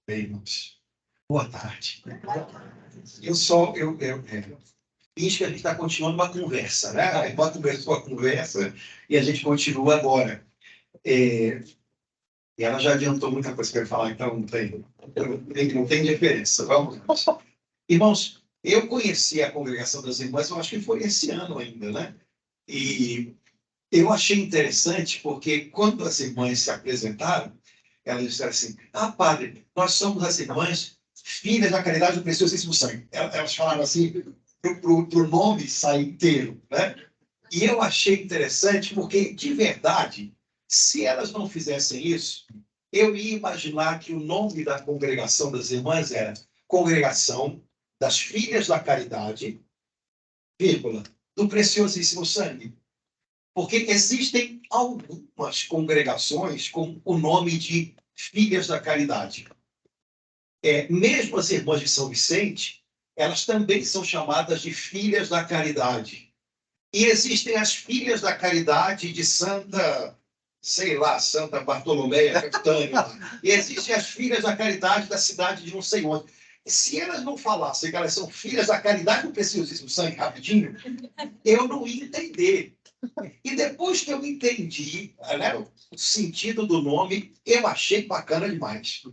Bem, irmãos. Boa tarde. Finge que a gente está continuando uma conversa, né? A irmã começou a conversa e a gente continua agora. E ela já adiantou muita coisa que eu ia falar, então não tem diferença. Vamos. Irmãos, eu conheci a congregação das irmãs, eu acho que foi esse ano ainda, né? E eu achei interessante porque quando as irmãs se apresentaram, elas disseram assim: ah, padre, nós somos as irmãs, filhas da caridade do preciosíssimo sangue. Elas falaram assim, para o nome sair inteiro, né? E eu achei interessante porque, de verdade, se elas não fizessem isso, eu ia imaginar que o nome da congregação das irmãs era Congregação das Filhas da Caridade, vírgula, do Preciosíssimo Sangue. Porque existem algumas congregações com o nome de Filhas da Caridade. Mesmo as irmãs de São Vicente, elas também são chamadas de Filhas da Caridade. E existem as Filhas da Caridade de Santa, sei lá, Santa Bartolomeia, Capitânia. E existem as Filhas da Caridade da cidade de não sei onde. E se elas não falassem que elas são Filhas da Caridade do Preciosíssimo Sangue, rapidinho, eu não ia entender. E depois que eu entendi, né, o sentido do nome, eu achei bacana demais.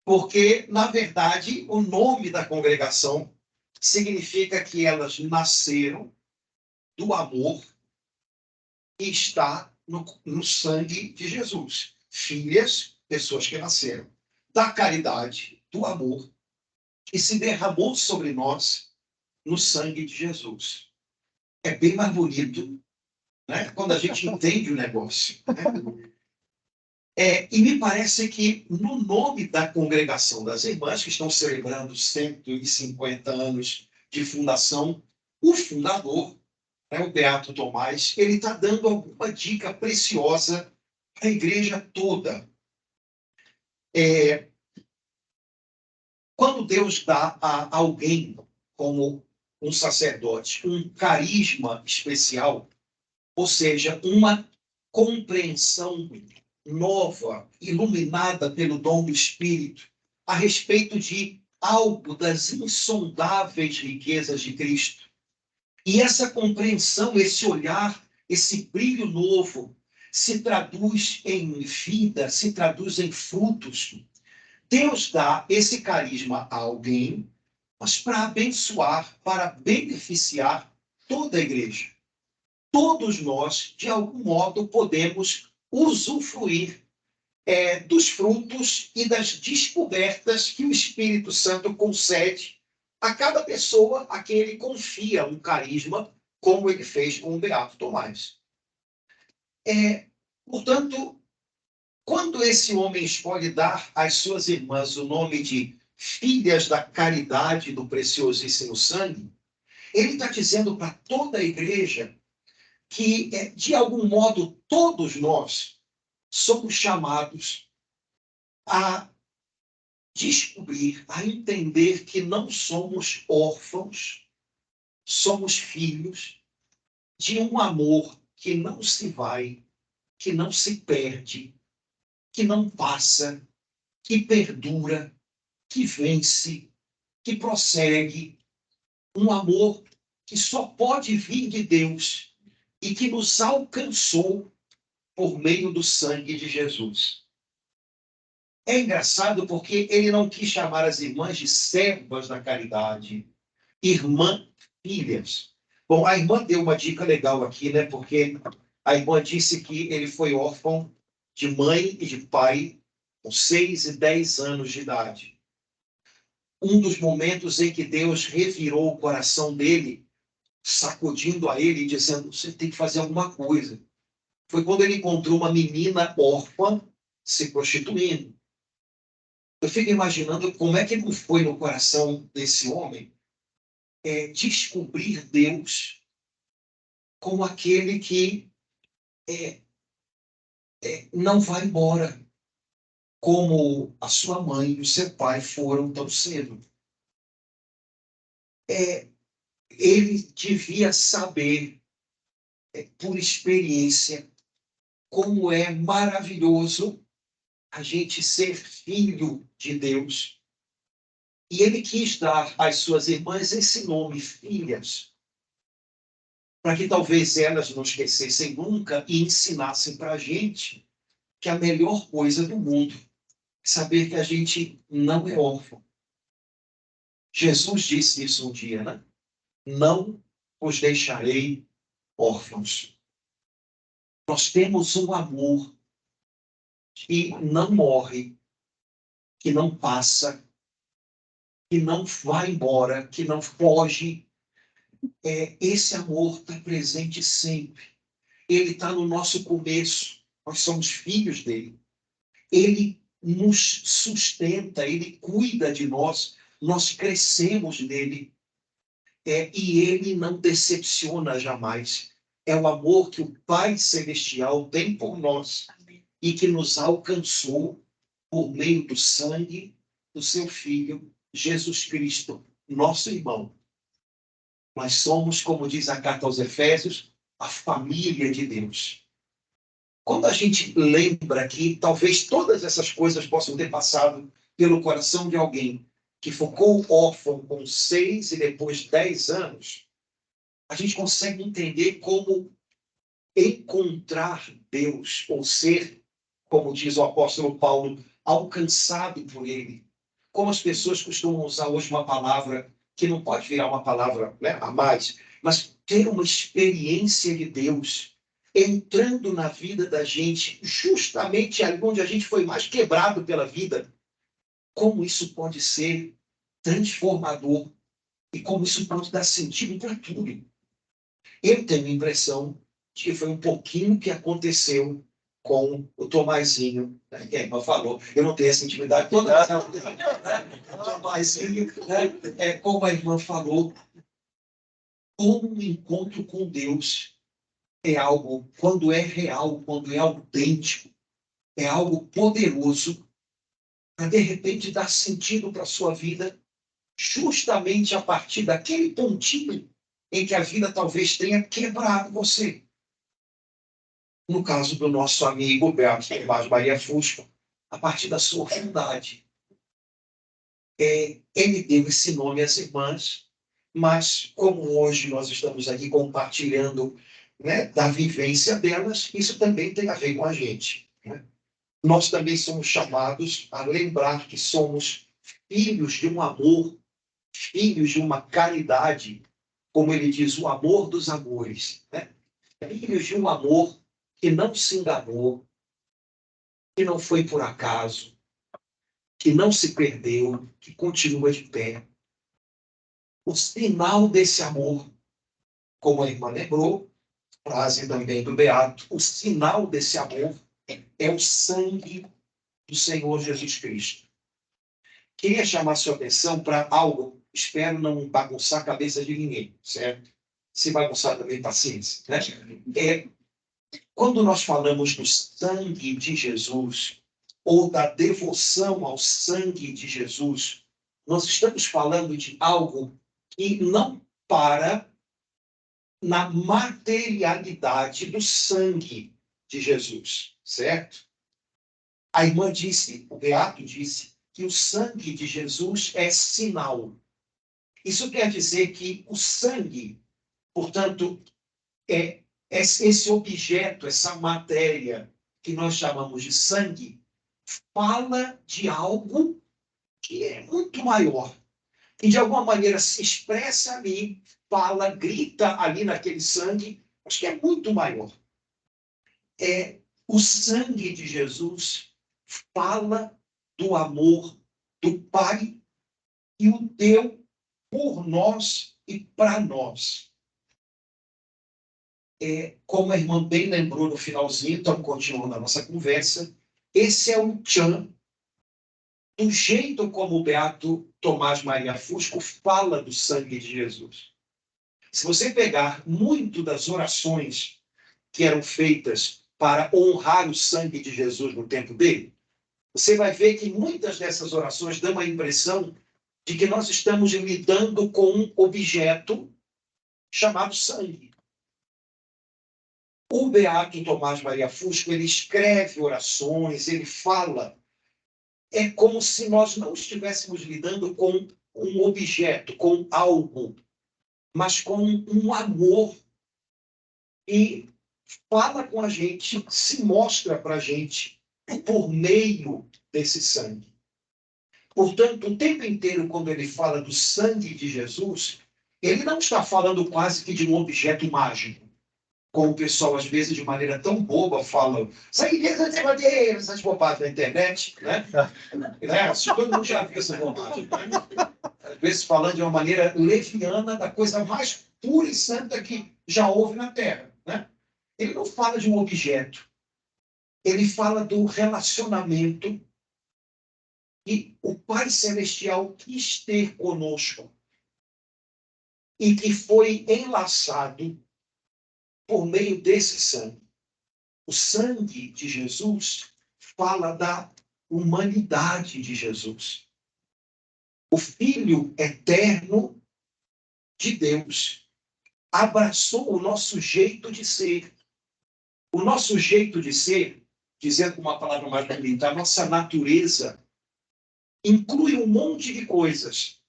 Porque, na verdade, o nome da congregação significa que elas nasceram do amor que está no sangue de Jesus. Filhas, pessoas que nasceram da caridade, do amor, que se derramou sobre nós no sangue de Jesus. É bem mais bonito, né, quando a gente entende o negócio. Né? E me parece que no nome da congregação das irmãs, que estão celebrando 150 anos de fundação, o fundador, né, o Beato Tomás, ele está dando alguma dica preciosa para a igreja toda. Quando Deus dá a alguém, como um sacerdote, um carisma especial, ou seja, uma compreensão nova, iluminada pelo dom do Espírito, a respeito de algo das insondáveis riquezas de Cristo. E essa compreensão, esse olhar, esse brilho novo, se traduz em vida, se traduz em frutos. Deus dá esse carisma a alguém, mas para abençoar, para beneficiar toda a igreja. Todos nós, de algum modo, podemos usufruir dos frutos e das descobertas que o Espírito Santo concede a cada pessoa a quem ele confia um carisma, como ele fez com o Beato Tomás. Portanto, quando esse homem escolhe dar às suas irmãs o nome de filhas da caridade do preciosíssimo sangue, ele está dizendo para toda a igreja que, de algum modo, todos nós somos chamados a descobrir, a entender que não somos órfãos, somos filhos de um amor que não se vai, que não se perde, que não passa, que perdura, que vence, que prossegue. Um amor que só pode vir de Deus e que nos alcançou por meio do sangue de Jesus. É engraçado porque ele não quis chamar as irmãs de servas da caridade, irmã, filhas. Bom, a irmã deu uma dica legal aqui, né? Porque a irmã disse que ele foi órfão de mãe e de pai com 6 e 10 anos de idade. Um dos momentos em que Deus revirou o coração dele, sacudindo a ele e dizendo: você tem que fazer alguma coisa. Foi quando ele encontrou uma menina órfã se prostituindo. Eu fico imaginando como é que não foi no coração desse homem descobrir Deus como aquele que não vai embora, como a sua mãe e o seu pai foram tão cedo. Ele devia saber, por experiência, como é maravilhoso a gente ser filho de Deus. E ele quis dar às suas irmãs esse nome, filhas, para que talvez elas não esquecessem nunca e ensinassem para a gente que a melhor coisa do mundo é saber que a gente não é órfão. Jesus disse isso um dia, né? Não os deixarei órfãos. Nós temos um amor que não morre, que não passa, que não vai embora, que não foge. Esse amor está presente sempre. Ele está no nosso começo. Nós somos filhos dele. Ele nos sustenta, ele cuida de nós. Nós crescemos nele. E ele não decepciona jamais. É o amor que o Pai Celestial tem por nós e que nos alcançou por meio do sangue do seu Filho, Jesus Cristo, nosso irmão. Nós somos, como diz a carta aos Efésios, a família de Deus. Quando a gente lembra que talvez todas essas coisas possam ter passado pelo coração de alguém que ficou órfão com 6 e depois 10 anos, a gente consegue entender como encontrar Deus, ou ser, como diz o apóstolo Paulo, alcançado por ele. Como as pessoas costumam usar hoje uma palavra que não pode virar uma palavra, né, a mais, mas ter uma experiência de Deus entrando na vida da gente, justamente ali onde a gente foi mais quebrado pela vida. Como isso pode ser transformador e como isso pode dar sentido para tudo. Eu tenho a impressão de que foi um pouquinho que aconteceu com o Tomazinho, né? Que a irmã falou. Eu não tenho essa intimidade toda. O Tomazinho, né? Como a irmã falou, como um encontro com Deus é algo, quando é real, quando é autêntico, é algo poderoso para, de repente, dar sentido para a sua vida, justamente a partir daquele pontinho em que a vida talvez tenha quebrado você. No caso do nosso amigo Beato Tomás Maria Fusco, a partir da sua orfandade. Ele deu esse nome às irmãs, mas como hoje nós estamos aqui compartilhando, né, da vivência delas, isso também tem a ver com a gente, né? Nós também somos chamados a lembrar que somos filhos de um amor, filhos de uma caridade, como ele diz, o amor dos amores, né? Filhos de um amor que não se enganou, que não foi por acaso, que não se perdeu, que continua de pé. O sinal desse amor, como a irmã lembrou, frase também do Beato, o sinal desse amor é o sangue do Senhor Jesus Cristo. Queria chamar sua atenção para algo, espero não bagunçar a cabeça de ninguém, certo? Se bagunçar também, paciência, né? Quando nós falamos do sangue de Jesus, ou da devoção ao sangue de Jesus, nós estamos falando de algo que não para na materialidade do sangue de Jesus, certo? A irmã disse, o Beato disse, que o sangue de Jesus é sinal. Isso quer dizer que o sangue, portanto, é esse objeto, essa matéria que nós chamamos de sangue, fala de algo que é muito maior, que de alguma maneira se expressa ali, fala, grita ali naquele sangue, mas que é muito maior. O sangue de Jesus fala do amor do Pai que o deu por nós e para nós. Como a irmã bem lembrou no finalzinho, estamos continuando a nossa conversa, esse é o tchan do jeito como o Beato Tomás Maria Fusco fala do sangue de Jesus. Se você pegar muito das orações que eram feitas para honrar o sangue de Jesus no tempo dele, você vai ver que muitas dessas orações dão a impressão de que nós estamos lidando com um objeto chamado sangue. O Beato Tomás Maria Fusco, ele escreve orações, ele fala é como se nós não estivéssemos lidando com um objeto, com algo, mas com um amor. E fala com a gente, se mostra para a gente por meio desse sangue. Portanto, o tempo inteiro, quando ele fala do sangue de Jesus, ele não está falando quase que de um objeto mágico, como o pessoal, às vezes, de maneira tão boba, fala sangue de Jesus, essas bobagens na internet, né? Todo mundo já viu essa bobagem, né? Às vezes falando de uma maneira leviana da coisa mais pura e santa que já houve na Terra, né? Ele não fala de um objeto, ele fala do relacionamento que o Pai Celestial quis ter conosco e que foi enlaçado por meio desse sangue. O sangue de Jesus fala da humanidade de Jesus. O Filho eterno de Deus abraçou o nosso jeito de ser. O nosso jeito de ser, dizendo com uma palavra mais bonita, a nossa natureza inclui um monte de coisas.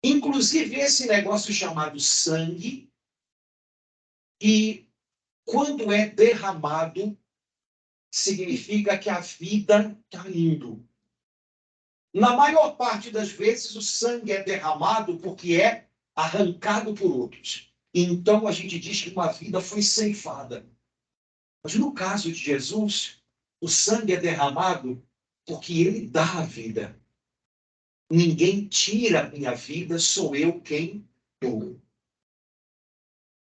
Inclusive esse negócio chamado sangue, que quando é derramado, significa que a vida está indo. Na maior parte das vezes, o sangue é derramado porque é arrancado por outros. Então a gente diz que uma vida foi ceifada. Mas no caso de Jesus, o sangue é derramado porque ele dá a vida. Ninguém tira a minha vida, sou eu quem dou.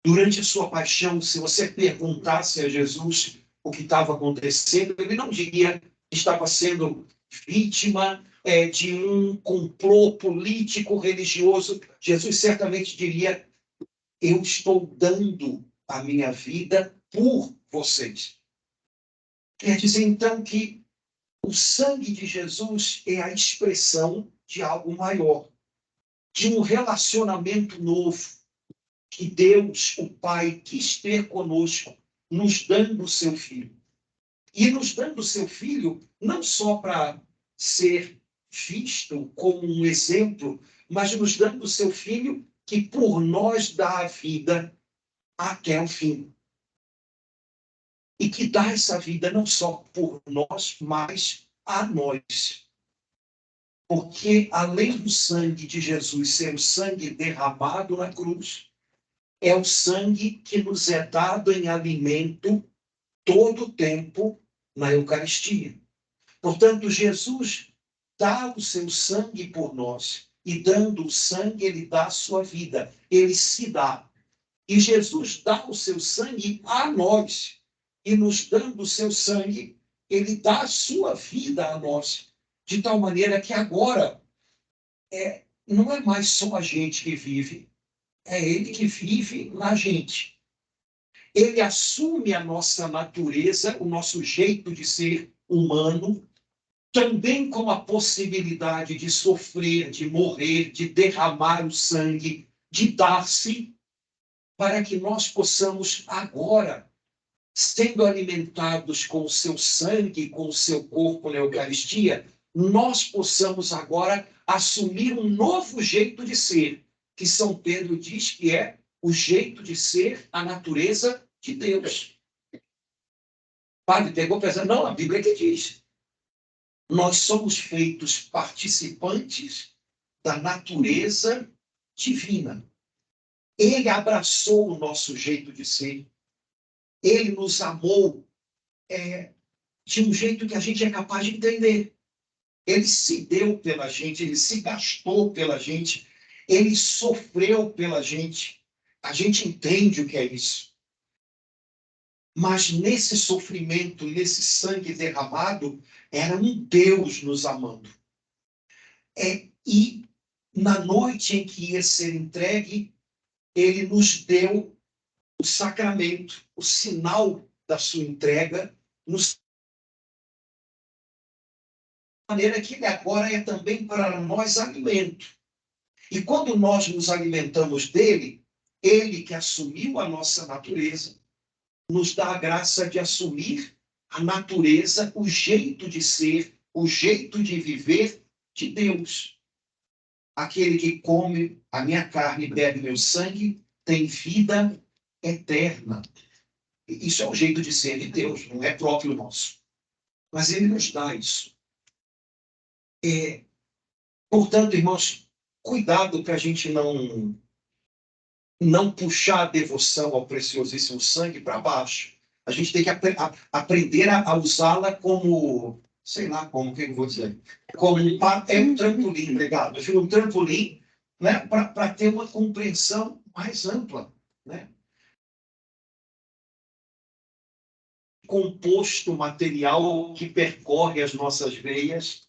Durante a sua paixão, se você perguntasse a Jesus o que estava acontecendo, ele não diria que estava sendo vítima de um complô político, religioso. Jesus certamente diria, eu estou dando a minha vida por vocês. Quer dizer, então, que o sangue de Jesus é a expressão de algo maior, de um relacionamento novo que Deus, o Pai, quis ter conosco, nos dando o seu Filho. E nos dando o seu Filho, não só para ser visto como um exemplo, mas nos dando o seu Filho que por nós dá a vida até o fim. E que dá essa vida não só por nós, mas a nós. Porque além do sangue de Jesus ser o sangue derramado na cruz, é o sangue que nos é dado em alimento todo o tempo na Eucaristia. Portanto, Jesus dá o seu sangue por nós, e dando o sangue, ele dá a sua vida, ele se dá. E Jesus dá o seu sangue a nós, e nos dando o seu sangue, ele dá a sua vida a nós, de tal maneira que agora não é mais só a gente que vive, é ele que vive na gente. Ele assume a nossa natureza, o nosso jeito de ser humano, também com a possibilidade de sofrer, de morrer, de derramar o sangue, de dar-se, para que nós possamos agora, sendo alimentados com o seu sangue, com o seu corpo na Eucaristia, nós possamos agora assumir um novo jeito de ser, que São Pedro diz que é o jeito de ser, a natureza de Deus. Padre pegou pensando, não, a Bíblia que diz. Nós somos feitos participantes da natureza divina. Ele abraçou o nosso jeito de ser. Ele nos amou de um jeito que a gente é capaz de entender. Ele se deu pela gente, ele se gastou pela gente, ele sofreu pela gente. A gente entende o que é isso. Mas nesse sofrimento, nesse sangue derramado, era um Deus nos amando. E na noite em que ia ser entregue, ele nos deu o sacramento, o sinal da sua entrega, nos maneira que ele agora é também para nós alimento. E quando nós nos alimentamos dele, ele que assumiu a nossa natureza, nos dá a graça de assumir a natureza, o jeito de ser, o jeito de viver de Deus. Aquele que come a minha carne e bebe meu sangue tem vida eterna. Isso é o jeito de ser de Deus, não é próprio nosso. Mas ele nos dá isso. Portanto, irmãos, cuidado para a gente não puxar a devoção ao preciosíssimo sangue para baixo. A gente tem que aprender a usá-la como, sei lá como, que eu vou dizer, como um trampolim, obrigado. Um trampolim, né, para ter uma compreensão mais ampla, né? Composto material que percorre as nossas veias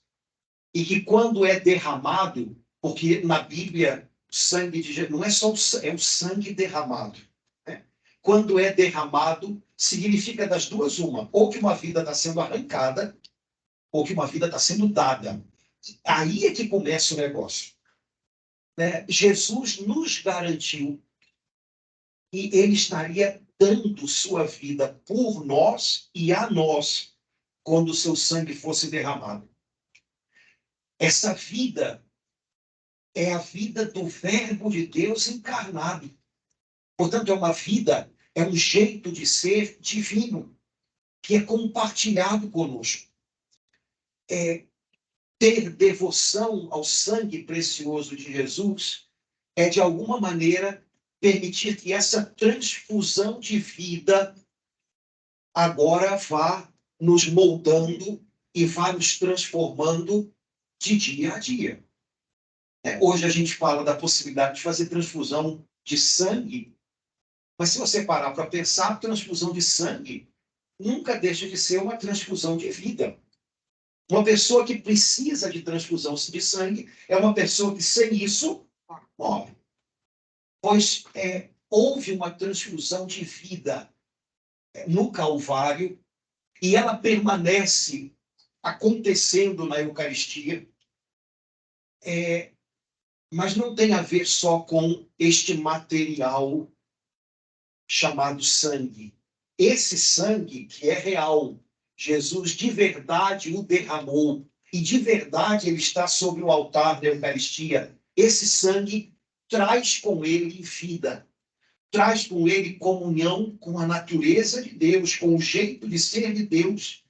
e que quando é derramado, porque na Bíblia o sangue de Jesus não é só é o sangue derramado, né? Quando é derramado, significa das duas uma, ou que uma vida está sendo arrancada, ou que uma vida está sendo dada. Aí é que começa o negócio, né? Jesus nos garantiu que ele estaria dando sua vida por nós e a nós quando o seu sangue fosse derramado. Essa vida é a vida do Verbo de Deus encarnado. Portanto, é uma vida, é um jeito de ser divino, que é compartilhado conosco. Ter devoção ao sangue precioso de Jesus é, de alguma maneira, permitir que essa transfusão de vida agora vá nos moldando e vá nos transformando de dia a dia. Hoje a gente fala da possibilidade de fazer transfusão de sangue, mas se você parar para pensar, a transfusão de sangue nunca deixa de ser uma transfusão de vida. Uma pessoa que precisa de transfusão de sangue é uma pessoa que, sem isso, morre. Pois houve uma transfusão de vida no Calvário e ela permanece acontecendo na Eucaristia, mas não tem a ver só com este material chamado sangue. Esse sangue que é real, Jesus de verdade o derramou e de verdade ele está sobre o altar da Eucaristia. Esse sangue traz com ele vida, traz com ele comunhão com a natureza de Deus, com o jeito de ser de Deus.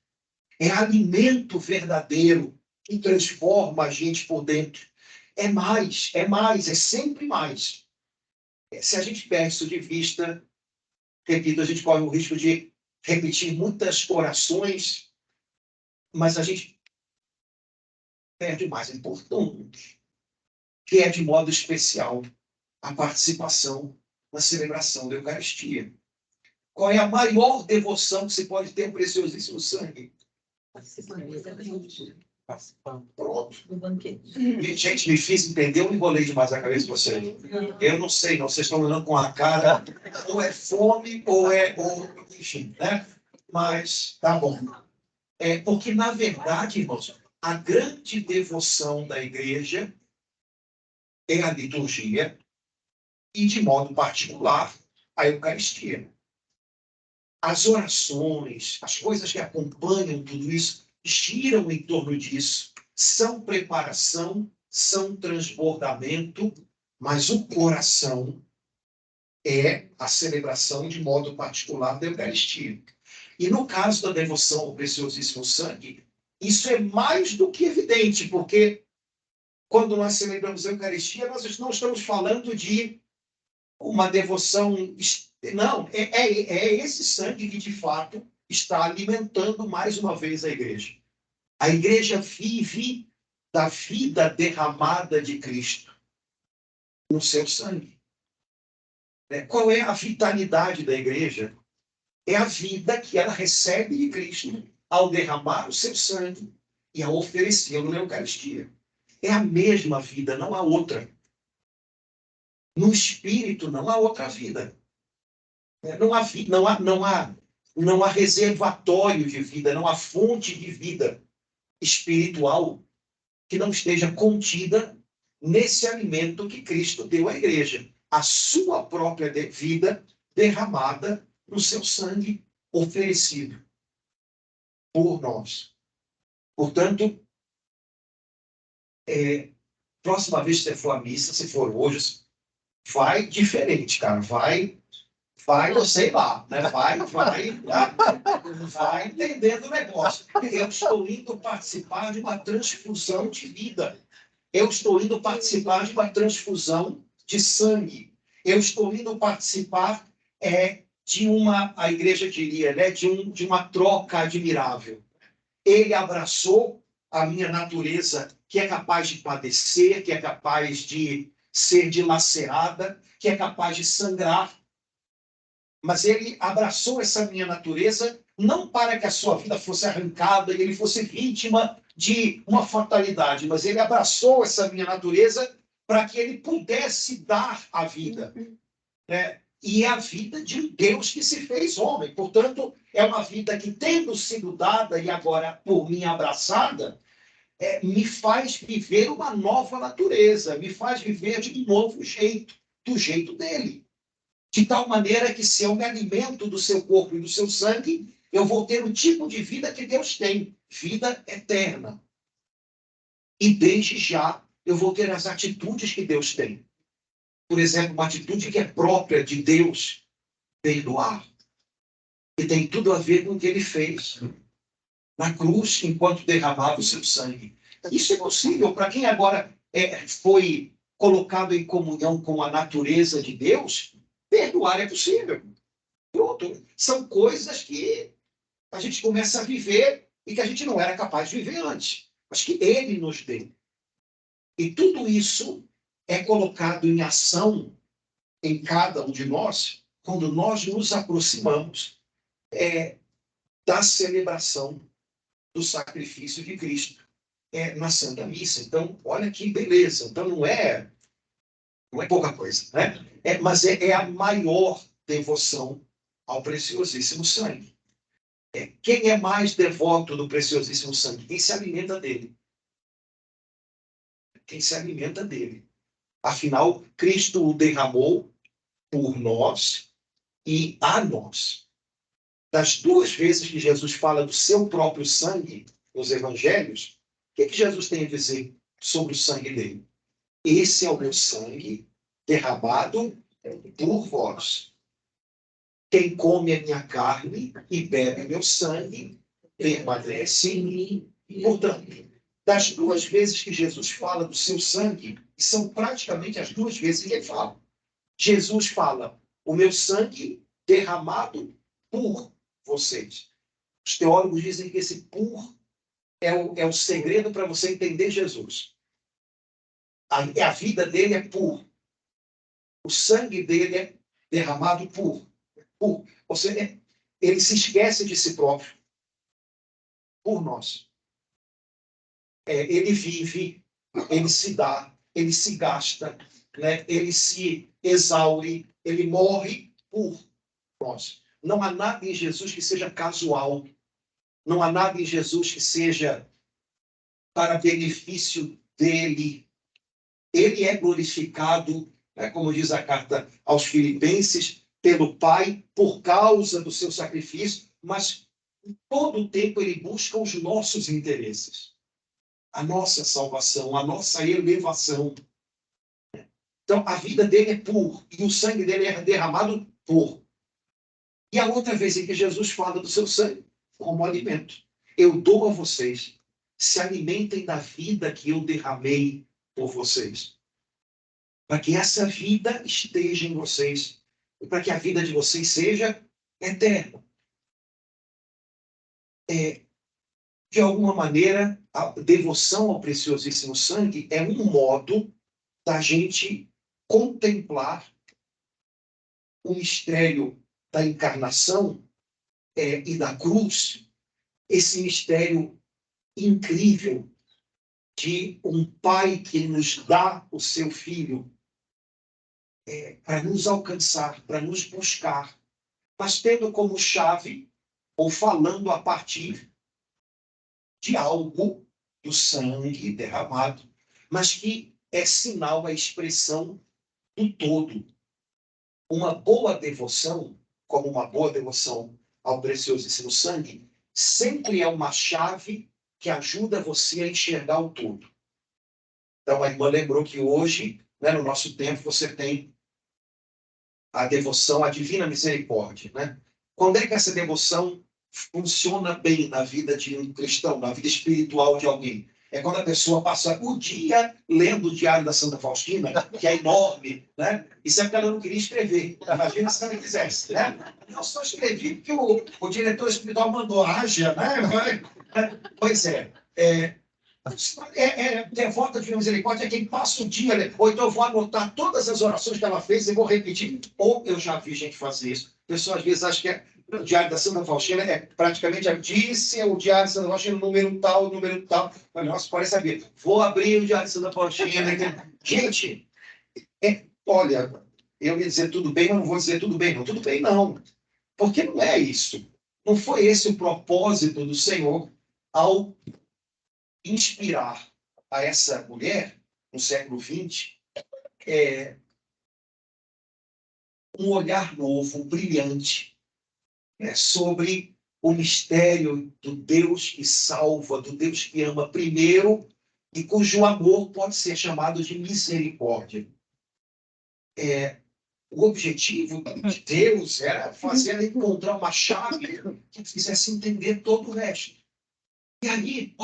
É alimento verdadeiro que transforma a gente por dentro. É mais, é sempre mais. Se a gente perde isso de vista, repito, a gente corre o risco de repetir muitas orações, mas a gente perde o mais importante, que é, de modo especial, a participação na celebração da Eucaristia. Qual é a maior devoção que se pode ter ao preciosíssimo sangue? Pronto. Gente, me fiz entender ou enrolei demais a cabeça de vocês? Eu não sei, não. Vocês estão olhando com a cara, ou é fome, ou enfim, né? Mas tá bom. Porque, na verdade, irmãos, a grande devoção da igreja é a liturgia e, de modo particular, a Eucaristia. As orações, as coisas que acompanham tudo isso, giram em torno disso, são preparação, são transbordamento, mas o coração é a celebração de modo particular da Eucaristia. E no caso da devoção ao preciosíssimo sangue, isso é mais do que evidente, porque quando nós celebramos a Eucaristia, nós não estamos falando de uma devoção. Não, é esse sangue que, de fato, está alimentando mais uma vez a igreja. A igreja vive da vida derramada de Cristo no seu sangue. Qual é a vitalidade da igreja? É a vida que ela recebe de Cristo ao derramar o seu sangue e ao oferecê-lo na Eucaristia. É a mesma vida, não há outra. No Espírito não há outra vida. Não há reservatório de vida, não há fonte de vida espiritual que não esteja contida nesse alimento que Cristo deu à igreja. A sua própria vida derramada no seu sangue oferecido por nós. Portanto, Próxima vez que você for à missa, se for hoje, vai diferente, cara. Vai, eu sei lá, né? Vai entendendo o negócio. Eu estou indo participar de uma transfusão de vida. Eu estou indo participar de uma transfusão de sangue. Eu estou indo participar a igreja diria, né, de uma troca admirável. Ele abraçou a minha natureza, que é capaz de padecer, que é capaz de ser dilacerada, que é capaz de sangrar. Mas ele abraçou essa minha natureza não para que a sua vida fosse arrancada e ele fosse vítima de uma fatalidade, mas ele abraçou essa minha natureza para que ele pudesse dar a vida, né? E é a vida de um Deus que se fez homem. Portanto, é uma vida que, tendo sido dada e agora por mim abraçada, me faz viver uma nova natureza, me faz viver de um novo jeito, do jeito dele. De tal maneira que, se eu me alimento do seu corpo e do seu sangue, eu vou ter o tipo de vida que Deus tem, vida eterna. E desde já eu vou ter as atitudes que Deus tem. Por exemplo, uma atitude que é própria de Deus, perdoar. E tem tudo a ver com o que ele fez na cruz, enquanto derramava o seu sangue. Isso é possível para quem agora foi colocado em comunhão com a natureza de Deus. Perdoar é possível. Pronto. São coisas que a gente começa a viver e que a gente não era capaz de viver antes, mas que ele nos deu. E tudo isso é colocado em ação em cada um de nós quando nós nos aproximamos da celebração do sacrifício de Cristo na Santa Missa. Então, olha que beleza. Então, não é pouca coisa, né? Mas é a maior devoção ao preciosíssimo sangue. Quem é mais devoto do preciosíssimo sangue? Quem se alimenta dele. Quem se alimenta dele. Afinal, Cristo o derramou por nós e a nós. Das duas vezes que Jesus fala do seu próprio sangue nos evangelhos, o que Jesus tem a dizer sobre o sangue dele? Esse é o meu sangue derramado por vós. Quem come a minha carne e bebe meu sangue permanece em mim. Portanto, das duas vezes que Jesus fala do seu sangue, são praticamente as duas vezes que ele fala. Jesus fala, o meu sangue derramado por vocês. Os teólogos dizem que esse por é o segredo para você entender Jesus. A vida dele é pur. O sangue dele é derramado pur. Ou seja, ele se esquece de si próprio por nós. Ele vive, ele se dá, ele se gasta, né? Ele se exaure, ele morre por nós. Não há nada em Jesus que seja casual. Não há nada em Jesus que seja para benefício dele. Ele é glorificado, né, como diz a carta aos Filipenses, pelo Pai, por causa do seu sacrifício, mas todo o tempo ele busca os nossos interesses, a nossa salvação, a nossa elevação. Então, a vida dele é pura, e o sangue dele é derramado por. E a outra vez em que Jesus fala do seu sangue como alimento. Eu dou a vocês, se alimentem da vida que eu derramei por vocês. Para que essa vida esteja em vocês. E para que a vida de vocês seja eterna. De alguma maneira, a devoção ao preciosíssimo sangue é um modo da gente contemplar o mistério da encarnação e da cruz, esse mistério incrível de um pai que nos dá o seu filho para nos alcançar, para nos buscar, mas tendo como chave, ou falando a partir de algo do sangue derramado, mas que é sinal, é expressão do todo. Uma boa devoção, como uma boa devoção ao preciosíssimo sangue, sempre é uma chave que ajuda você a enxergar o todo. Então, a irmã lembrou que hoje, né, no nosso tempo, você tem a devoção à Divina Misericórdia, né? Quando é que essa devoção funciona bem na vida de um cristão, na vida espiritual de alguém? É quando a pessoa passa o dia lendo o Diário da Santa Faustina, que é enorme, né? Isso é porque ela não queria escrever. Imagina se ela quisesse, né? Eu só escrevi porque o diretor espiritual mandou, haja, né? Pois devota de misericórdia é quem passa o dia, ou então eu vou anotar todas as orações que ela fez e vou repetir. Ou eu já vi gente fazer isso. A pessoa às vezes acha que o Diário da Santa Faustina é praticamente disse o Diário da Santa Faustina, número tal, número tal. Mas, nossa, pode saber. Vou abrir o Diário da Santa Faustina. Gente, olha, eu ia dizer tudo bem, mas não vou dizer tudo bem, não. Tudo bem, não. Porque não é isso. Não foi esse o propósito do Senhor ao inspirar a essa mulher, no século XX, um olhar novo, brilhante, sobre o mistério do Deus que salva, do Deus que ama primeiro e cujo amor pode ser chamado de misericórdia. O objetivo de Deus era fazer ela encontrar uma chave que fizesse entender todo o resto. E aí,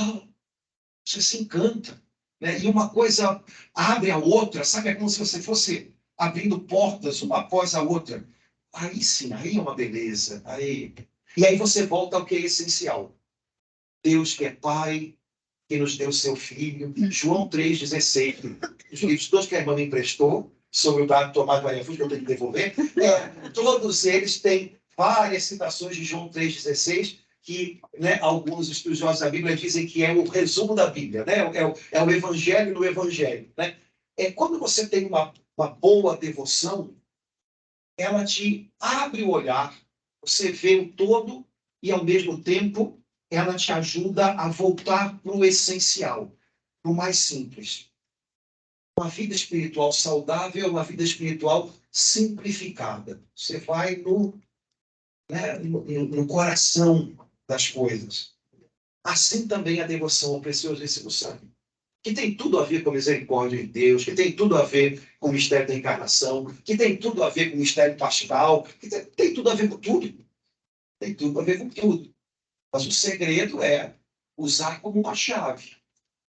você se encanta, né? E uma coisa abre a outra, sabe? É como se você fosse abrindo portas uma após a outra. Aí sim, aí é uma beleza. E aí você volta ao que é essencial. Deus que é Pai, que nos deu seu Filho. João 3,16. Os livros todos que a irmã me emprestou, sobre o dado Tomás Maria Fuz, que eu tenho que devolver, todos eles têm várias citações de João 3,16, que, né, alguns estudiosos da Bíblia dizem que é o resumo da Bíblia, né? É o Evangelho no Evangelho. Né? Quando você tem uma boa devoção, ela te abre o olhar, você vê o todo e, ao mesmo tempo, ela te ajuda a voltar para o essencial, para o mais simples. Uma vida espiritual saudável é uma vida espiritual simplificada. Você vai no coração das coisas. Assim também a devoção ao preciosíssimo sangue, que tem tudo a ver com a misericórdia de Deus, que tem tudo a ver com o mistério da encarnação, que tem tudo a ver com o mistério pascal, que tem tudo a ver com tudo. Tem tudo a ver com tudo. Mas o segredo é usar como uma chave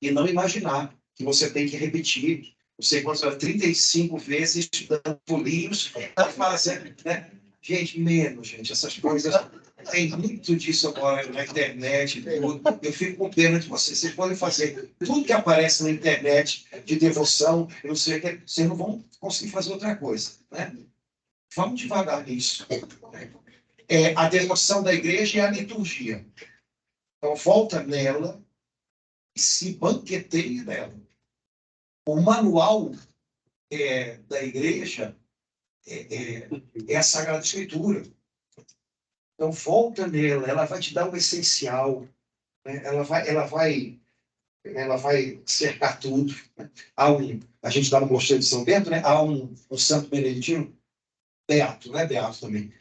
e não imaginar que você tem que repetir, não sei quantas, 35 vezes estudando livros, né? Gente, menos, gente, essas coisas. Tem muito disso agora na internet. Eu fico com pena de vocês. Vocês podem fazer tudo que aparece na internet de devoção, eu não sei o que, vocês não vão conseguir fazer outra coisa. Né? Vamos devagar nisso. A devoção da igreja é a liturgia. Então, volta nela e se banqueteie nela. O manual da igreja é a Sagrada Escritura. Então, volta nela, ela vai te dar o essencial, né? Ela vai cercar tudo. Né? A gente está no Mosteiro de São Bento, né? Há um santo beneditino, Beato, não é Beato também,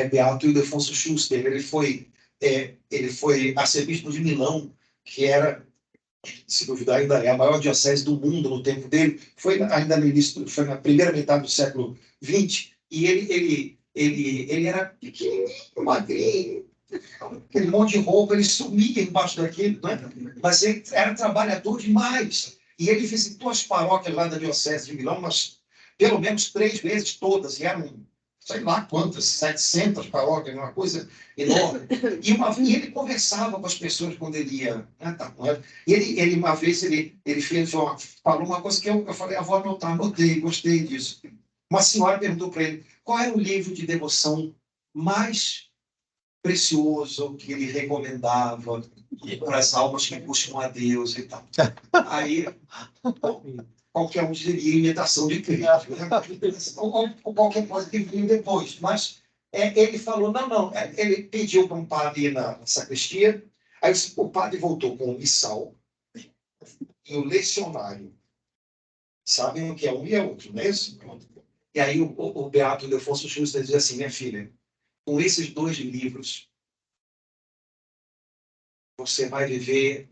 Beato Ildefonso Schuster. Ele foi arcebispo de Milão, que era, se duvidar, ainda é a maior diocese do mundo no tempo dele. Foi ainda no início, foi na primeira metade do século XX, e ele era pequenininho, magrinho, aquele monte de roupa, ele sumia embaixo daquilo, né? Mas ele era trabalhador demais. E ele visitou as paróquias lá da Diocese de Milão, mas pelo menos 3 vezes todas, e eram, sei lá quantas, 700 paróquias, uma coisa enorme. E ele conversava com as pessoas quando ele ia. Né, tá, e ele, uma vez, ele falou uma coisa que eu falei, vou anotar, anotei, gostei disso. Uma senhora perguntou para ele qual era o livro de devoção mais precioso que ele recomendava para as almas que buscam a Deus e tal. Aí, qualquer um diria imitação de Cristo, né? Ou qualquer coisa que vinha depois. Mas ele falou, não. Ele pediu para um padre ir na sacristia, aí o padre voltou com o missal e o lecionário. Sabem o que é um e é outro, não é isso? E aí o Beato Ildefonso Schuster diz assim, minha filha, com esses 2 livros, você vai viver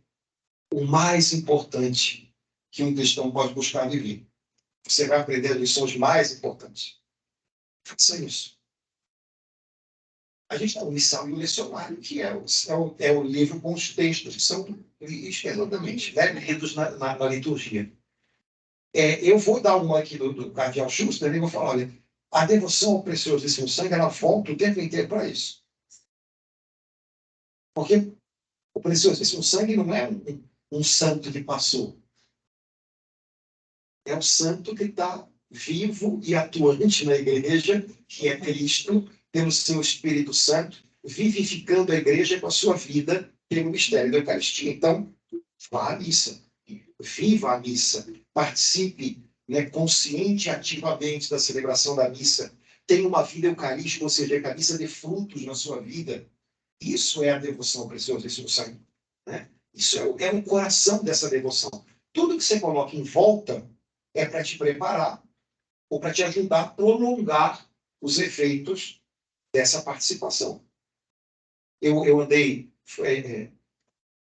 o mais importante, que um cristão pode buscar viver. Você vai aprender as lições mais importantes. Faça isso. A gente está no Missal e o Lecionário, que é o livro com os textos que são exatamente lidos na liturgia. Eu vou dar uma aqui do Cardeal Schuster, e vou falar, olha, a devoção ao preciosíssimo sangue, ela volta o tempo inteiro para isso. Porque o preciosíssimo sangue não é um santo que passou. É um santo que está vivo e atuante na igreja, que é Cristo, pelo seu Espírito Santo, vivificando a igreja com a sua vida pelo mistério da Eucaristia. Então, vá à missa. Viva a missa. Participe, né, consciente e ativamente da celebração da missa. Tenha uma vida eucarística, ou seja, que a missa dê frutos na sua vida. Isso é a devoção ao preciosíssimo sangue. Né? Isso é o coração dessa devoção. Tudo que você coloca em volta é para te preparar ou para te ajudar a prolongar os efeitos dessa participação. Eu andei,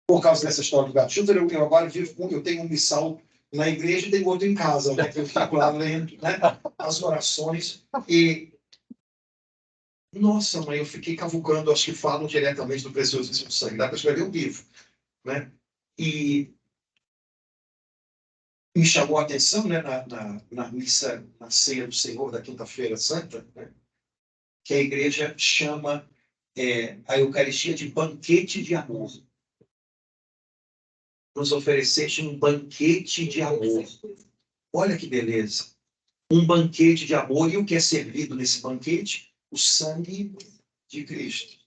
por causa dessa história do gato Schuster, eu agora eu tenho um missal na igreja e tenho outro em casa, né, que eu fico lá lendo, né, as orações. E, nossa, mãe, eu fiquei cavucando, acho que falam diretamente do preciosíssimo sangue. Dá para escrever um livro. Né? E me chamou a atenção, né, na missa, na ceia do Senhor da Quinta-feira Santa, né, que a igreja chama a Eucaristia de banquete de amor. Nos ofereceste um banquete de amor. Olha que beleza. Um banquete de amor. E o que é servido nesse banquete? O sangue de Cristo.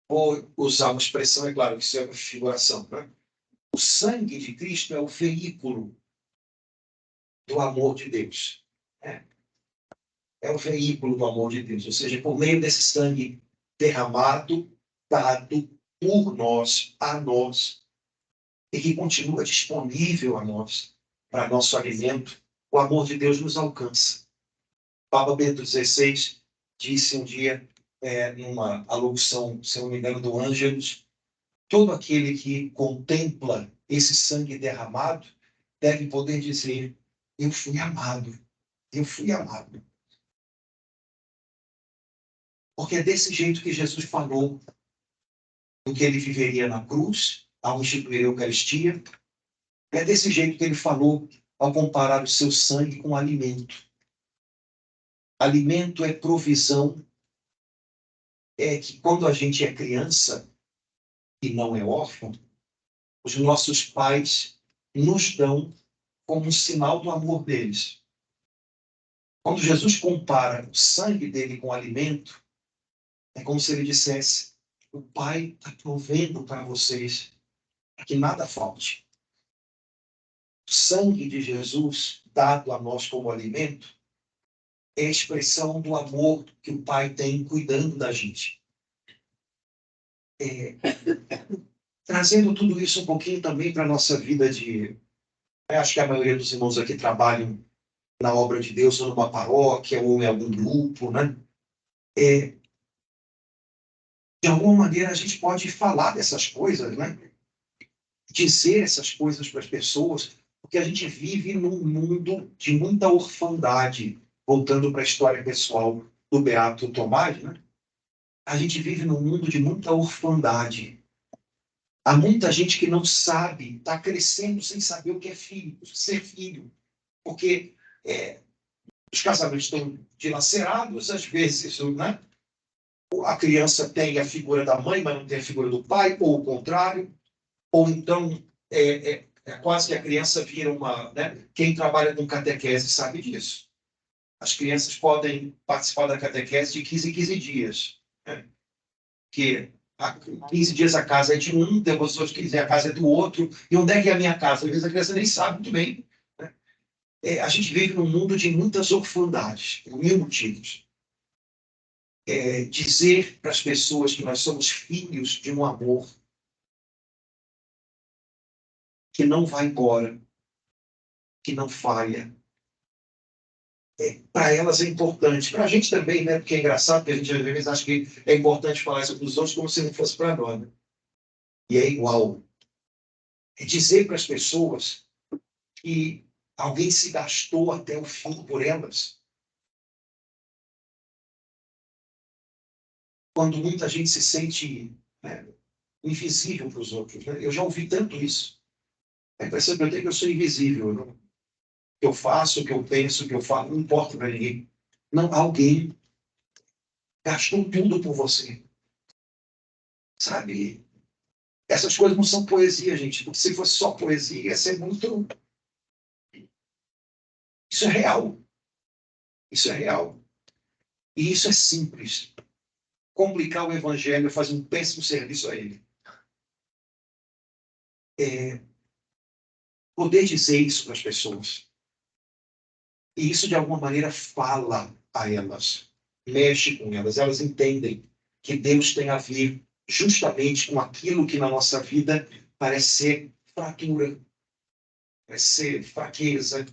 Vou usar uma expressão, é claro que isso é uma figuração, né? O sangue de Cristo é o veículo do amor de Deus. É o veículo do amor de Deus. Ou seja, por meio desse sangue derramado, dado por nós, a nós, e que continua disponível a nós, para nosso alimento, o amor de Deus nos alcança. Papa Bento XVI disse um dia, numa alocução, se não me engano, do Ângelus, todo aquele que contempla esse sangue derramado deve poder dizer, eu fui amado, eu fui amado. Porque é desse jeito que Jesus falou do que ele viveria na cruz, ao instituir a Eucaristia. É desse jeito que ele falou ao comparar o seu sangue com alimento. Alimento é provisão. É que quando a gente é criança e não é órfão, os nossos pais nos dão como um sinal do amor deles. Quando Jesus compara o sangue dele com o alimento, é como se ele dissesse, o Pai está provendo para vocês para que nada falte. O sangue de Jesus, dado a nós como alimento, é a expressão do amor que o Pai tem cuidando da gente. Trazendo tudo isso um pouquinho também para a nossa vida de... acho que a maioria dos irmãos aqui trabalham na obra de Deus, ou numa paróquia, ou em algum grupo, né? De alguma maneira a gente pode falar dessas coisas, né? Dizer essas coisas para as pessoas, porque a gente vive num mundo de muita orfandade, voltando para a história pessoal do Beato Tomás, né? A gente vive num mundo de muita orfandade. Há muita gente que não sabe, está crescendo sem saber o que é filho, ser filho. Porque os casamentos estão dilacerados, às vezes, né? A criança tem a figura da mãe, mas não tem a figura do pai, ou o contrário. Ou então, quase que a criança vira uma... Né? Quem trabalha com catequese sabe disso. As crianças podem participar da catequese de 15 em 15 dias. Né? Que há 15 dias a casa é de um, depois os outros 15 a casa é do outro. E onde é que é a minha casa? Às vezes a criança nem sabe muito bem. Né? A gente vive num mundo de muitas orfandades, por mil motivos. Dizer para as pessoas que nós somos filhos de um amor que não vai embora, que não falha. Para elas é importante. Para a gente também, né? Porque é engraçado que a gente às vezes acha que é importante falar isso para os outros como se não fosse para nós. Né? E é igual. É dizer para as pessoas que alguém se gastou até o fim por elas. Quando muita gente se sente, né, invisível para os outros. Né? Eu já ouvi tanto isso. A impressão que eu tenho é que eu sou invisível. Não? O que eu faço, o que eu penso, o que eu falo, não importa para ninguém. Não, alguém gastou tudo por você. Sabe? Essas coisas não são poesia, gente. Porque se fosse só poesia, ia ser muito... Isso é real. Isso é real. E isso é simples. Complicar o evangelho é fazer um péssimo serviço a ele. Poder dizer isso para as pessoas. E isso, de alguma maneira, fala a elas. Mexe com elas. Elas entendem que Deus tem a ver justamente com aquilo que na nossa vida parece ser fratura, parece ser fraqueza.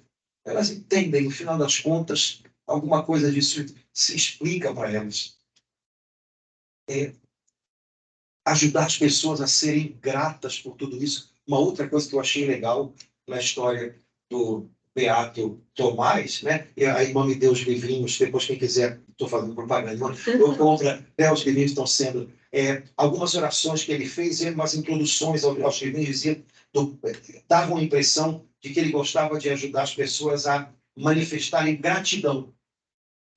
Elas entendem, no final das contas, alguma coisa disso se explica para elas. Ajudar as pessoas a serem gratas por tudo isso. Uma outra coisa que eu achei legal na história do Beato Tomás, né? E a irmã me deu os livrinhos, depois quem quiser, estou fazendo propaganda, outra, né, os livrinhos estão sendo... algumas orações que ele fez, e umas introduções aos livrinhos diziam, davam a impressão de que ele gostava de ajudar as pessoas a manifestarem gratidão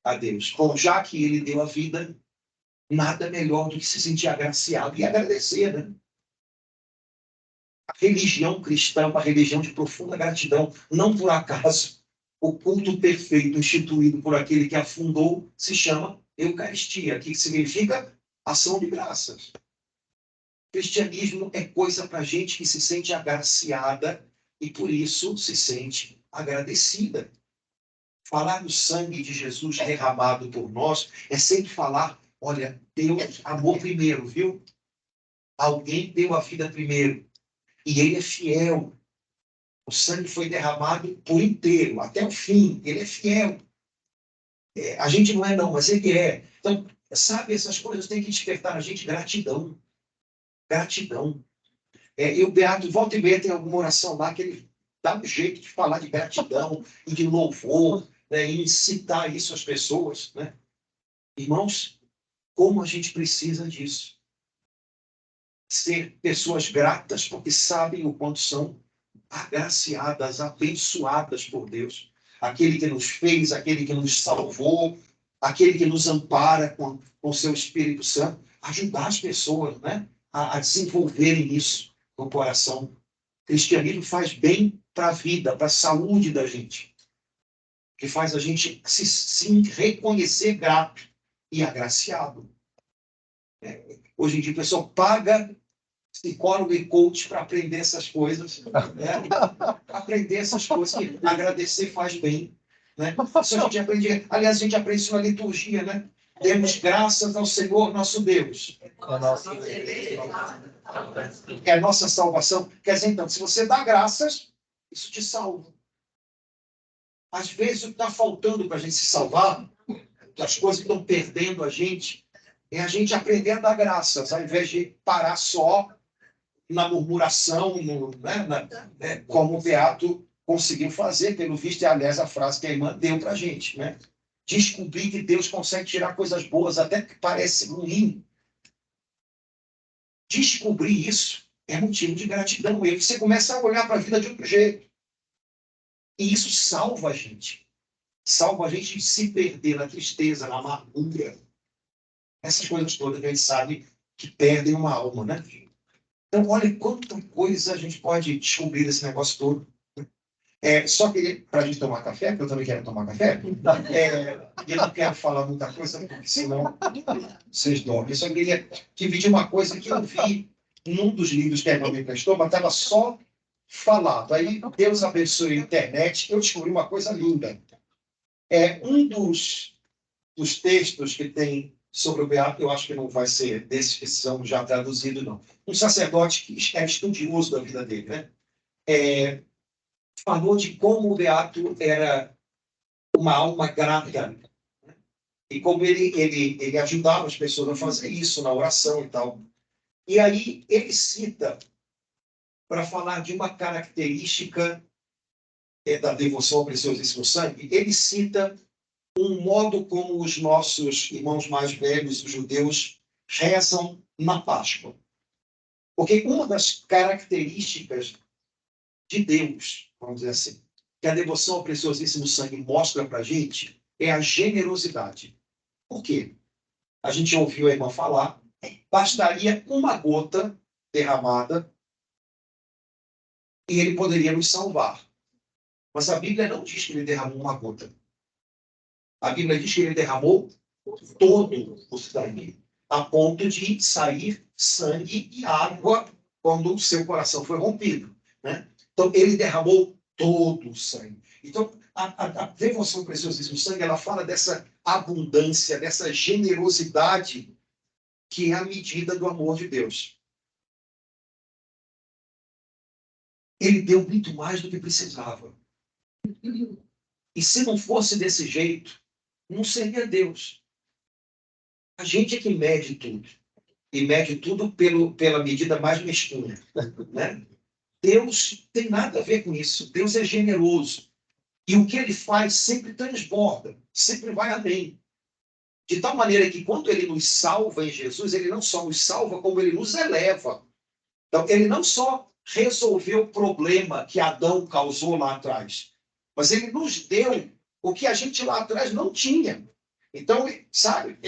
a Deus. Bom, já que ele deu a vida, nada melhor do que se sentir agraciado e agradecer, né? A religião cristã é uma religião de profunda gratidão. Não por acaso, o culto perfeito instituído por aquele que a fundou se chama Eucaristia, que significa ação de graças. Cristianismo é coisa para gente que se sente agraciada e por isso se sente agradecida. Falar do sangue de Jesus derramado por nós é sempre falar: olha, Deus amou primeiro, viu? Alguém deu a vida primeiro. E ele é fiel. O sangue foi derramado por inteiro, até o fim. Ele é fiel. A gente não é não, mas ele é. Então, sabe, essas coisas têm que despertar na gente gratidão. Gratidão. E o Beato, volta e meia, tem alguma oração lá que ele dá um jeito de falar de gratidão e de louvor, né, e incitar isso às pessoas. Né? Irmãos, como a gente precisa disso. Ser pessoas gratas porque sabem o quanto são agraciadas, abençoadas por Deus. Aquele que nos fez, aquele que nos salvou, aquele que nos ampara com o seu Espírito Santo. Ajudar as pessoas, né, a desenvolverem isso no coração. O cristianismo faz bem para a vida, para a saúde da gente. Que faz a gente se reconhecer grato e agraciado. Hoje em dia, o pessoal paga psicólogo e coach para aprender essas coisas. Né? Aprender essas coisas, que agradecer faz bem. Né? Isso a gente aprende, aliás, a gente aprende isso na liturgia, né? Demos graças ao Senhor nosso Deus. É a nossa salvação. Quer dizer, então, se você dá graças, isso te salva. Às vezes, o que está faltando para a gente se salvar, as coisas que estão perdendo a gente, é a gente aprender a dar graças, ao invés de parar só na murmuração, como o Beato conseguiu fazer, pelo visto, é aliás a frase que a irmã deu para a gente. Né? Descobrir que Deus consegue tirar coisas boas, até que parece ruim. Descobrir isso é motivo de gratidão. E você começa a olhar para a vida de outro jeito. E isso salva a gente. Salva a gente de se perder na tristeza, na amargura. Essas coisas todas que a gente sabe que perdem uma alma, né? Então, olha quanta coisa a gente pode descobrir desse negócio todo. Só que, para a gente tomar café, porque eu também quero tomar café, eu não quero falar muita coisa, porque senão vocês dormem. Eu só queria dividir uma coisa que eu vi num dos livros que a irmã me emprestou, mas estava só falado. Aí, Deus abençoe a internet, eu descobri uma coisa linda. Um dos textos que tem sobre o Beato, eu acho que não vai ser desses que são já traduzidos, não. Um sacerdote que é estudioso da vida dele, né? Falou de como o Beato era uma alma grata, né? E como ele ajudava as pessoas a fazer isso na oração e tal. E aí ele cita para falar de uma característica da devoção ao preciosíssimo sangue, ele cita um modo como os nossos irmãos mais velhos, os judeus, rezam na Páscoa. Porque uma das características de Deus, vamos dizer assim, que a devoção ao preciosíssimo sangue mostra para a gente, é a generosidade. Por quê? A gente ouviu a irmã falar, bastaria uma gota derramada e ele poderia nos salvar. Mas a Bíblia não diz que ele derramou uma gota. A Bíblia diz que ele derramou todo o sangue, a ponto de sair sangue e água quando o seu coração foi rompido, né? Então, ele derramou todo o sangue. Então, a devoção ao preciosíssimo sangue, ela fala dessa abundância, dessa generosidade que é a medida do amor de Deus. Ele deu muito mais do que precisava. E se não fosse desse jeito, não seria Deus. A gente é que mede tudo. E mede tudo pela medida mais mesquinha, né? Deus tem nada a ver com isso. Deus é generoso. E o que ele faz sempre transborda, sempre vai além. De tal maneira que quando ele nos salva em Jesus, ele não só nos salva, como ele nos eleva. Então, ele não só resolveu o problema que Adão causou lá atrás, mas ele nos deu o que a gente lá atrás não tinha. Então, sabe,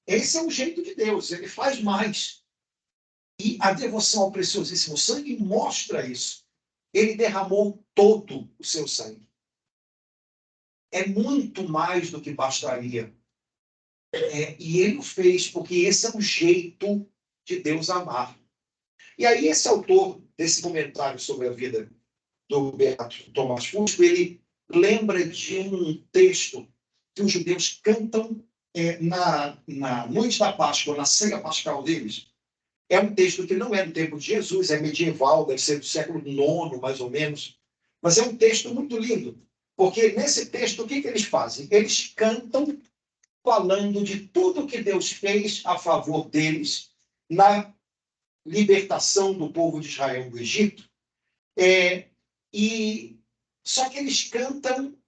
esse é o jeito de Deus, ele faz mais. E a devoção ao preciosíssimo sangue mostra isso. Ele derramou todo o seu sangue. É muito mais do que bastaria. E ele o fez, porque esse é o jeito de Deus amar. E aí esse autor desse comentário sobre a vida do Beato Tomás Fusco, ele lembra de um texto que os judeus cantam na noite da Páscoa, na ceia pascal deles. É um texto que não é do tempo de Jesus, é medieval, deve ser do século IX, mais ou menos. Mas é um texto muito lindo, porque nesse texto, o que eles fazem? Eles cantam falando de tudo que Deus fez a favor deles na libertação do povo de Israel do Egito. Só que eles cantam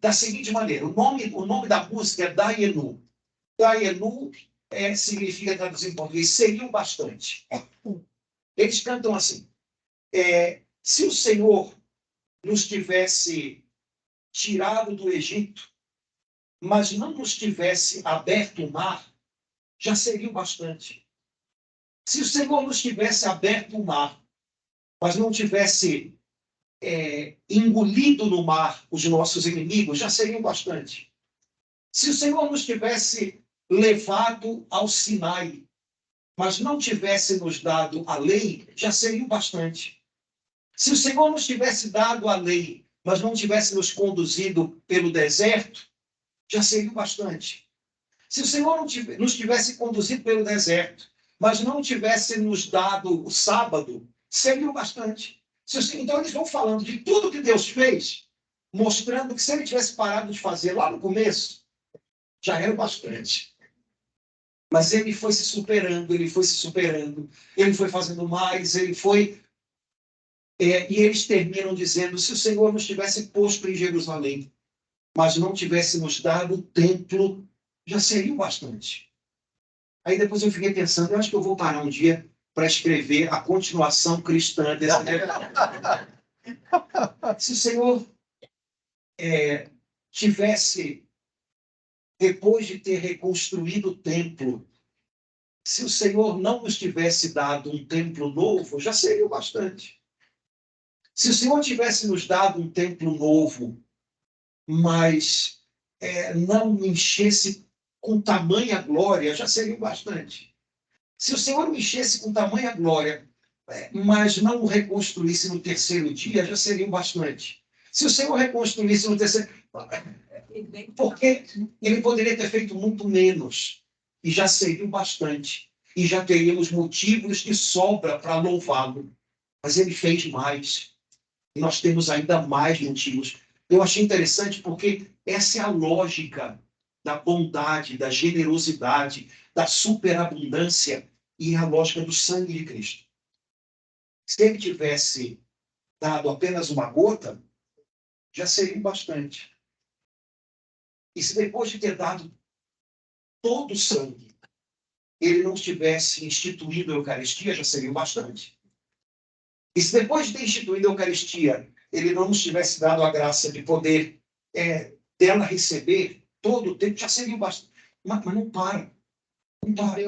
da seguinte maneira. O nome da música é Dayenu. Dayenu significa, traduzido em português, seria o bastante. Eles cantam assim. Se o Senhor nos tivesse tirado do Egito, mas não nos tivesse aberto o mar, já seria o bastante. Se o Senhor nos tivesse aberto o mar, mas não tivesse engolido no mar os nossos inimigos, já seria o bastante. Se o Senhor nos tivesse levado ao Sinai, mas não tivesse nos dado a lei, já seria o bastante. Se o Senhor nos tivesse dado a lei, mas não tivesse nos conduzido pelo deserto, já seria o bastante. Se o Senhor nos tivesse conduzido pelo deserto, mas não tivesse nos dado o sábado, seria o bastante. Então eles vão falando de tudo que Deus fez, mostrando que se ele tivesse parado de fazer lá no começo, já era o bastante. Mas ele foi se superando, ele foi fazendo mais, ele foi... e eles terminam dizendo, se o Senhor nos tivesse posto em Jerusalém, mas não tivesse nos dado o templo, já seria o bastante. Aí depois eu fiquei pensando, eu acho que eu vou parar um dia para escrever a continuação cristã desse Se o Senhor tivesse, depois de ter reconstruído o templo, se o Senhor não nos tivesse dado um templo novo, já seria o bastante. Se o Senhor tivesse nos dado um templo novo, mas não enchesse com tamanha glória, já seria o bastante. Se o Senhor me enchesse com tamanha glória, mas não o reconstruísse no terceiro dia, já seria o bastante. Se o Senhor reconstruísse no terceiro... Porque ele poderia ter feito muito menos, e já seria o bastante. E já teríamos motivos de sobra para louvá-lo. Mas ele fez mais. E nós temos ainda mais motivos. Eu achei interessante porque essa é a lógica da bondade, da generosidade, da superabundância e a lógica do sangue de Cristo. Se ele tivesse dado apenas uma gota, já seria bastante. E se depois de ter dado todo o sangue, ele não tivesse instituído a Eucaristia, já seria bastante. E se depois de ter instituído a Eucaristia, ele não nos tivesse dado a graça de poder dela receber todo o tempo, já seria bastante. Mas não para. Não para.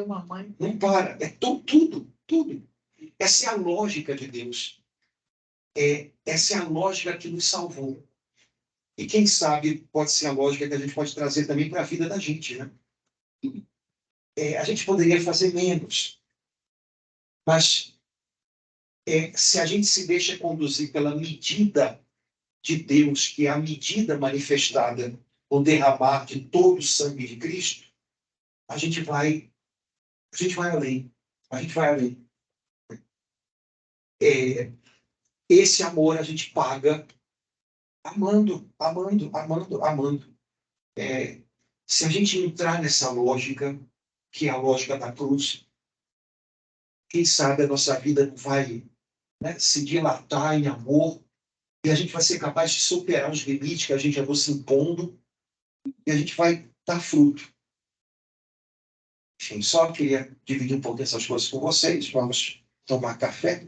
Não para. É tudo. Essa é a lógica de Deus. Essa é a lógica que nos salvou. E quem sabe pode ser a lógica que a gente pode trazer também para a vida da gente, né? A gente poderia fazer menos, mas se a gente se deixa conduzir pela medida de Deus, que é a medida manifestada no derramar de todo o sangue de Cristo, a gente vai além. A gente vai além. Esse amor a gente paga amando. Se a gente entrar nessa lógica, que é a lógica da cruz, quem sabe a nossa vida não vai, né, se dilatar em amor, e a gente vai ser capaz de superar os limites que a gente andou se impondo, e a gente vai dar fruto. Enfim, só queria dividir um pouco essas coisas com vocês. Vamos tomar café.